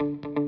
Welcome.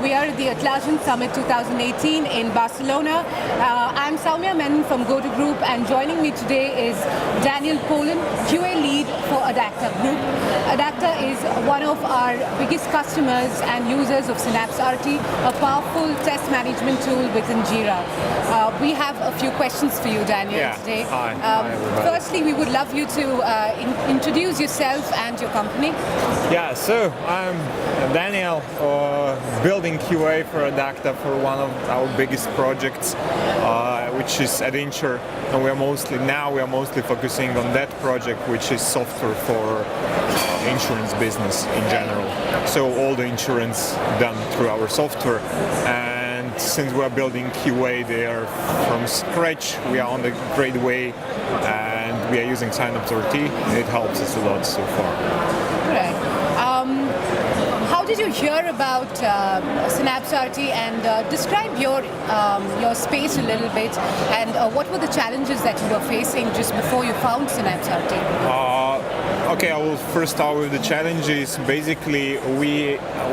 We are at the Atlassian Summit 2018 in Barcelona. I'm Soumya Menon from Adacta Group, and joining me today is Daniel Polan, QA lead for Adacta Group. Adacta is one of our biggest customers and users of synapseRT, a powerful test management tool within Jira. We have a few questions for you, Daniel, today. Hi, firstly, we would love you to introduce yourself and your company. So I'm Daniel, building QA for Adacta for one of our biggest projects, which is Adventure, and we are mostly focusing on that project, which is software for insurance business in general. So all the insurance done through our software, and since we are building QA there from scratch, we are on a great way, and we are using synapseRT, and it helps us a lot so far. Right. How did you hear about synapseRT, and describe your space a little bit, and what were the challenges that you were facing just before you found synapseRT? Okay, I will first start with the challenges. Basically,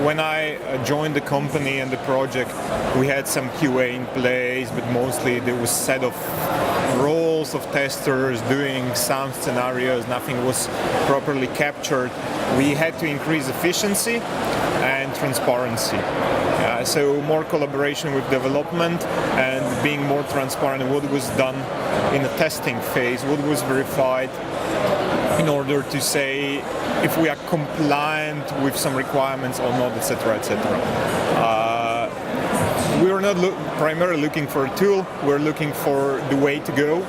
when I joined the company and the project, we had some QA in place, but mostly there was a set of roles of testers doing some scenarios. Nothing was properly captured. We had to increase efficiency and transparency. So more collaboration with development and being more transparent in what was done in the testing phase, what was verified, in order to say if we are compliant with some requirements or not, etc., etc. We are not primarily looking for a tool, we're looking for the way to go,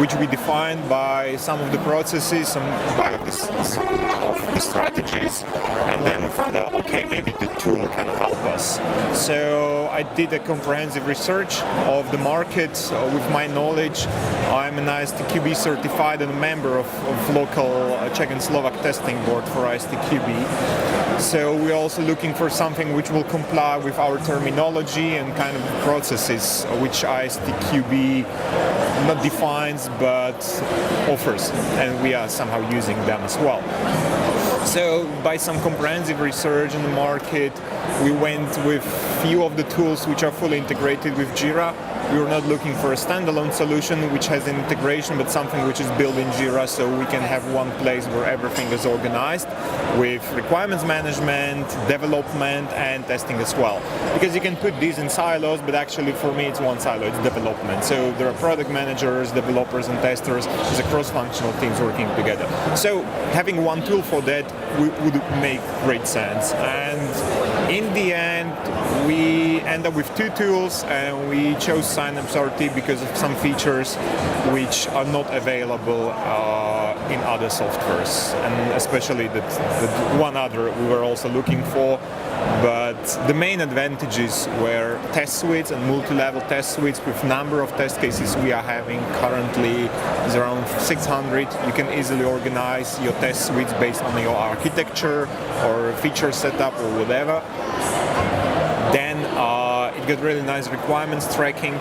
which we defined by some of the processes, some of the strategies, and then we found out, okay, maybe the tool can help us. So I did a comprehensive research of the market with my knowledge. I'm an ISTQB certified and a member of local Czech and Slovak testing board for ISTQB. So we're also looking for something which will comply with our terminology and kind of processes which ISTQB not defines but offers, and we are somehow using them as well. So by some comprehensive research in the market, we went with few of the tools which are fully integrated with Jira. We were not looking for a standalone solution which has an integration, but something which is built in Jira, so we can have one place where everything is organized with requirements management, development, and testing as well. Because you can put these in silos, but actually for me it's one silo, it's development. So there are product managers, developers, and testers. It's a cross-functional teams working together. So having one tool for that would make great sense. And in the end, we end up with two tools, and we chose synapseRT because of some features which are not available in other softwares, and especially the one other we were also looking for. But the main advantages were test suites and multi-level test suites with number of test cases we are having currently is around 600. You can easily organize your test suites based on your architecture or feature setup or whatever. Then it got really nice requirements tracking.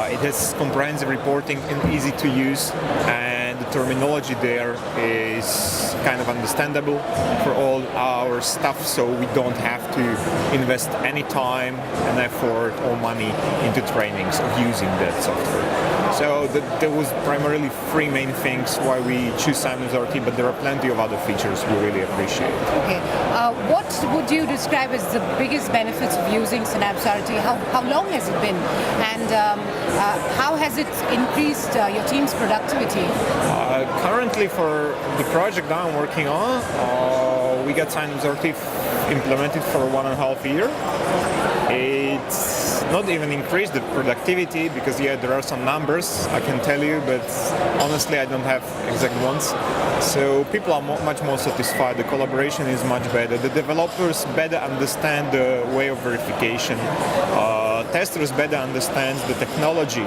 It has comprehensive reporting and easy to use, and the terminology there is kind of understandable for all our stuff, so we don't have to invest any time and effort or money into trainings of using that software. So there was primarily three main things why we choose synapseRT, but there are plenty of other features we really appreciate. Okay, what would you describe as the biggest benefits of using synapseRT? How long has it been, and how has it increased your team's productivity? Currently, for the project that I'm working on, we got synapseRT implemented for 1.5 years. It's not even increased the productivity because there are some numbers I can tell you, but honestly I don't have exact ones. So people are much more satisfied. The collaboration is much better. The developers better understand the way of verification. testers better understand the technology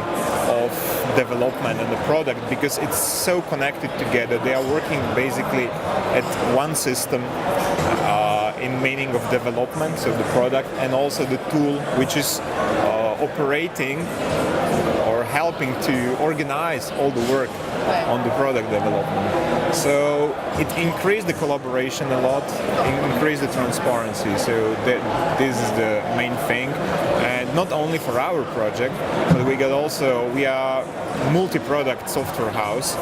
of development and the product, because it's so connected together. They are working basically at one system in meaning of development, so the product, and also the tool which is operating or helping to organize all the work on the product development. So it increased the collaboration a lot, increased the transparency. So this is the main thing, and not only for our project, but we are multi-product software house.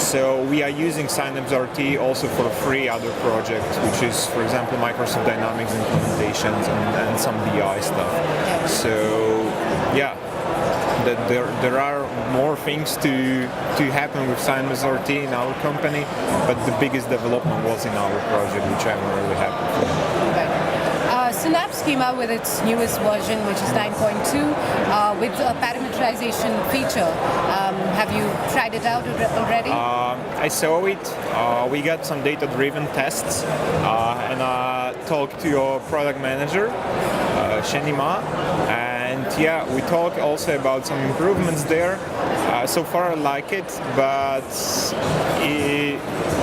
So we are using synapseRT also for 3 other projects, which is, for example, Microsoft Dynamics implementations and some BI stuff. So yeah. That there are more things to happen with synapseRT in our company, but the biggest development was in our project, which I'm really happy for. Right. Synapse came out with its newest version, which is 9.2, with a parameterization feature. Have you tried it out already? I saw it. We got some data-driven tests, and I talked to your product manager, Shenima, and yeah, we talk also about some improvements there. So far I like it, but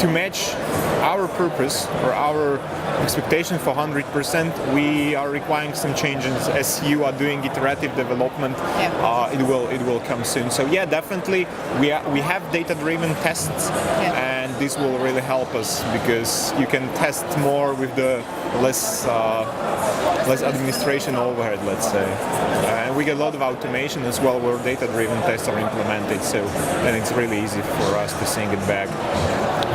to match our purpose or our expectation for 100%, we are requiring some changes. As you are doing iterative development, it will come soon. So yeah, definitely we have data-driven tests, and this will really help us because you can test more with the less administration overhead, let's say. And we get a lot of automation as well where data-driven tests are implemented, so then it's really easy for us to sync it back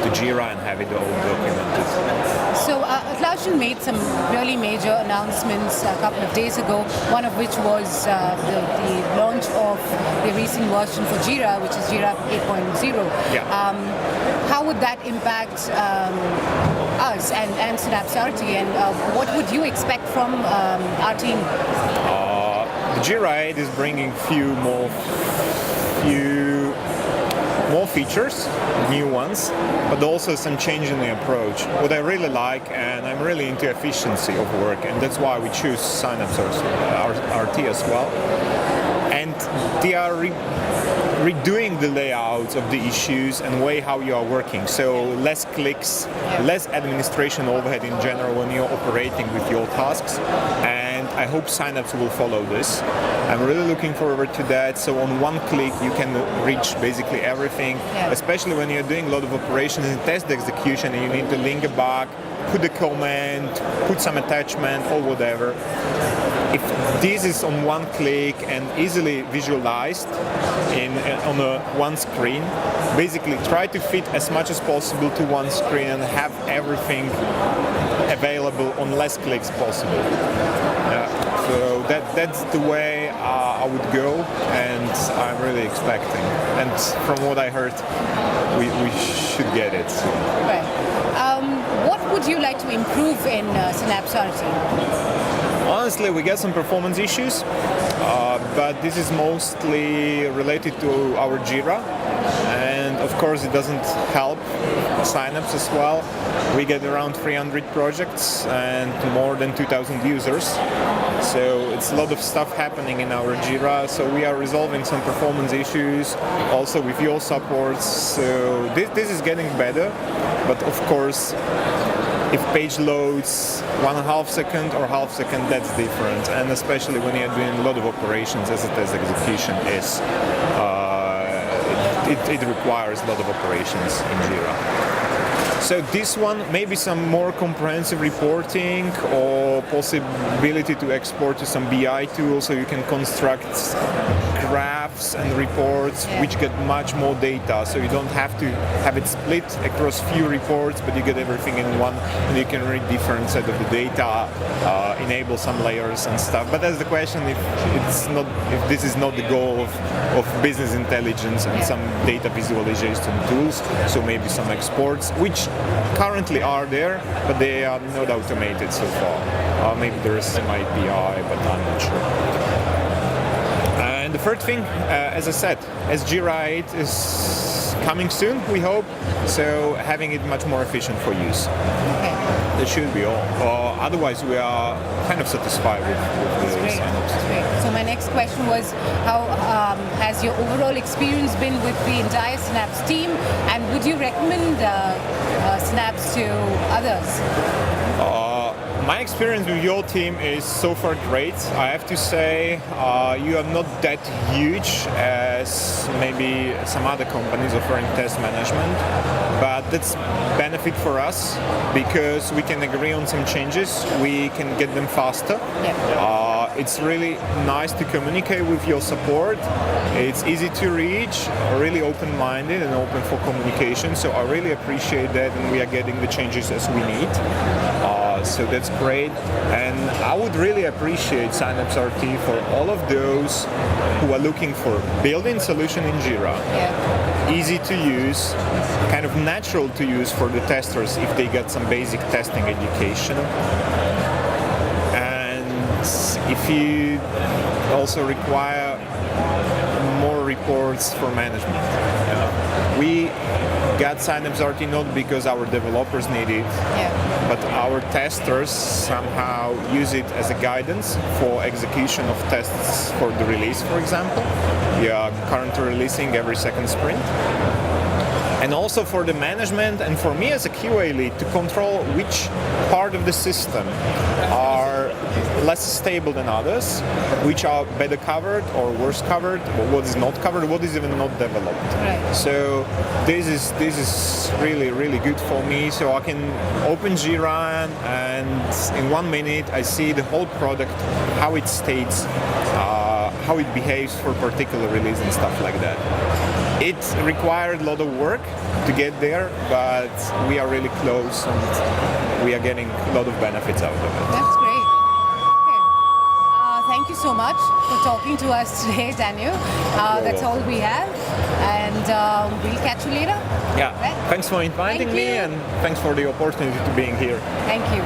to Jira and have it all documented. So Atlassian made some really major announcements a couple of days ago, one of which was the launch of the recent version for Jira, which is Jira 8.0. Yeah. How would that impact us and synapseRT, and what would you expect from our team? The Jira 8 is bringing few more features, new ones, but also some change in the approach. What I really like, and I'm really into efficiency of work, and that's why we choose synapseRT as well. And they are redoing the layouts of the issues and way how you are working. So less clicks, less administration overhead in general when you're operating with your tasks. And I hope Synapse will follow this. I'm really looking forward to that. So on one click you can reach basically everything, especially when you're doing a lot of operations in test execution and you need to link it back, put a comment, put some attachment or whatever. If this is on one click and easily visualized on one screen, basically try to fit as much as possible to one screen and have everything available on less clicks possible. So that's the way I would go, and I'm really expecting. And from what I heard, we should get it soon. Right. What would you like to improve in synapseRT? Honestly, we get some performance issues, but this is mostly related to our Jira, and of course it doesn't help Synapse as well. We get around 300 projects and more than 2,000 users, so it's a lot of stuff happening in our Jira, so we are resolving some performance issues also with your supports, so this is getting better, but of course if page loads 1/2 second or half second, that's different, and especially when you're doing a lot of operations as a test execution is, it requires a lot of operations in Jira. So this one, maybe some more comprehensive reporting or possibility to export to some BI tools so you can construct graphs and reports which get much more data, so you don't have to have it split across few reports, but you get everything in one and you can read different set of the data, enable some layers and stuff. But that's the question, if this is not the goal of business intelligence and some data visualization tools, so maybe some exports, which currently are there, but they are not automated so far. Maybe there is some API, but I'm not sure. And the third thing, as I said, as Jira 8 is coming soon, we hope, so having it much more efficient for use. Okay. That should be all. Otherwise, we are kind of satisfied with the Synapse. So my next next question was, how has your overall experience been with the entire Synapse team, and would you recommend Synapse to others? My experience with your team is so far great. I have to say, you are not that huge as maybe some other companies offering test management, but that's benefit for us because we can agree on some changes, we can get them faster. Yeah. It's really nice to communicate with your support. It's easy to reach, really open-minded and open for communication. So I really appreciate that, and we are getting the changes as we need. So that's great, and I would really appreciate synapseRT for all of those who are looking for built-in solution in Jira. Yeah. Easy to use, kind of natural to use for the testers if they get some basic testing education. If you also require more reports for management. We got synapseRT not because our developers need it, but our testers somehow use it as a guidance for execution of tests for the release, for example. We are currently releasing every second sprint. And also for the management and for me as a QA lead to control which part of the system are less stable than others, which are better covered or worse covered, or what is not covered, what is even not developed. Right. So this is really good for me. So I can open Jira and in 1 minute I see the whole product, how it states, how it behaves for particular release and stuff like that. It required a lot of work to get there, but we are really close and we are getting a lot of benefits out of it. That's great. Okay. Thank you so much for talking to us today, Daniel. That's all we have, and we'll catch you later. Yeah. Right? Thanks for inviting me, and thanks for the opportunity to being here. Thank you.